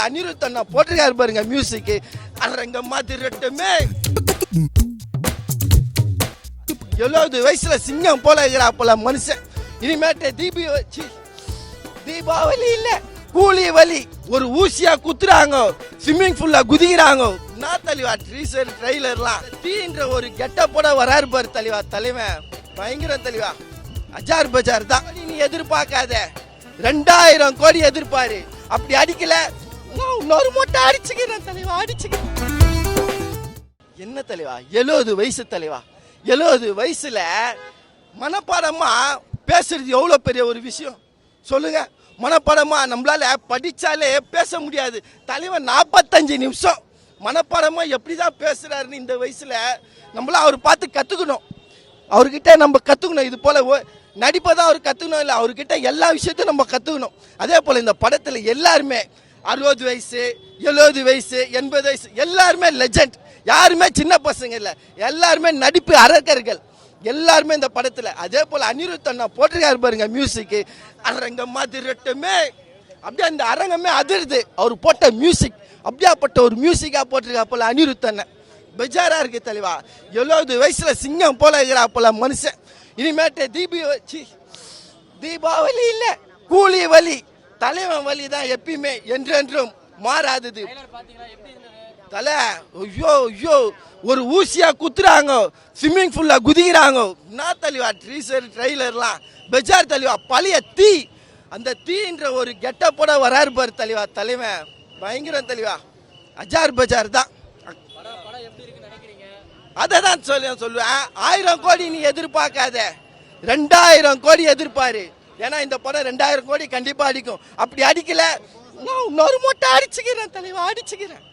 அனிருத் அண்ணா போட்டிருக்காரு பாருங்க மியூசிக். அரங்கம்மா திருட்டுமே 70 வயசுல சிங்கம் போல இருக்கிறாப்புல மனுஷன். இனிமேட்டு தீபாவளி இல்ல கூலி வலி ஒரு ஊசியா குத்துறாங்க, ஸ்விம்மிங் பூல்ல குதிக்கிறாங்க. நான் தலைவா ட்ரீசர் ட்ரெய்லர்லாம் தீன்ற ஒரு கெட்டப்போட வராரு பாரு தலைவா. தலைவன் பயங்கர தலைவா. அஜார் பஜார் தான் நீ எதிர்பார்க்காத. 2000 கோடி எதிர்பாரு. அப்படி அடிக்கல இன்னொரு மூட்டை அடிச்சுக்கிறேன் தலைவா, அடிச்சுக்கிறேன். என்ன தலைவா 70 வயசு தலைவா. 70 வயசுல மனப்பாடமா பேசுறது எவ்வளவு பெரிய ஒரு விஷயம் சொல்லுங்க. மனப்பாடமா நம்மளால படிச்சாலே பேச முடியாது. தலைவன் 45 நிமிஷம் மனப்பாடமா எப்படிதான் பேசுறாருன்னு இந்த வயசுல நம்மள அவர் பார்த்து கத்துக்கணும். அவர்கிட்ட நம்ம கத்துக்கணும். இது போல நடிப்பதான் அவர் கத்துக்கணும் இல்லை, அவர்கிட்ட எல்லா விஷயத்தையும் நம்ம கத்துக்கணும். அதே போல இந்த படத்துல எல்லாருமே 60 வயசு 70 வயசு 80 வயசு எல்லாருமே லெஜெண்ட். யாருமே சின்ன பசங்க இல்லை, எல்லாருமே நடிப்பு அரக்கர்கள் எல்லாருமே இந்த படத்துல. அதே போல அனிருத் அண்ணா போட்டிருக்காரு பாருங்க மியூசிக். அரங்கம்மா திருட்டுமே அப்படியே அந்த அரங்கமே அதிருது அவர் போட்ட மியூசிக். அப்படியாப்பட்ட ஒரு மியூசிக்கா போட்டிருக்கா போல அனிருத் அண்ணன். பெஜாரா இருக்கு தலைவா. 70 வயசுல சிங்கம் போல இருக்கிறாப்புல மனுஷன். இனிமேட்டு தீபாவளி இல்ல கூலி வலி தலைவன் வலி தான் எப்பயுமே என்றென்றும் மாறாதது. தலை ஐயோ ஐயோ ஒரு ஊசியா குத்துறாங்க, ஸ்விம்மிங் பூல்ல குதிக்கிறாங்க. நான் தலைவா ட்ரீசர் ட்ரெய்லர்லாம் பெஜார் தலைவா. பழைய தீ அந்த தீன்ற ஒரு கெட்டப்போட வராரு பாரு தலைவா. தலைவன் பயங்கர தலைவா. அஜார் பஜார் தான். அதை தான் சொல்லுவேன். 1000 கோடி நீ எதிர்பார்க்காத, 2000 கோடி எதிர்பாரு. ஏன்னா இந்த படம் 2000 கோடி கண்டிப்பா அடிக்கும். அப்படி அடிக்கல இன்னொரு மூட்டை அடிச்சுக்கிறேன் தலைவா, அடிச்சுக்கிறேன்.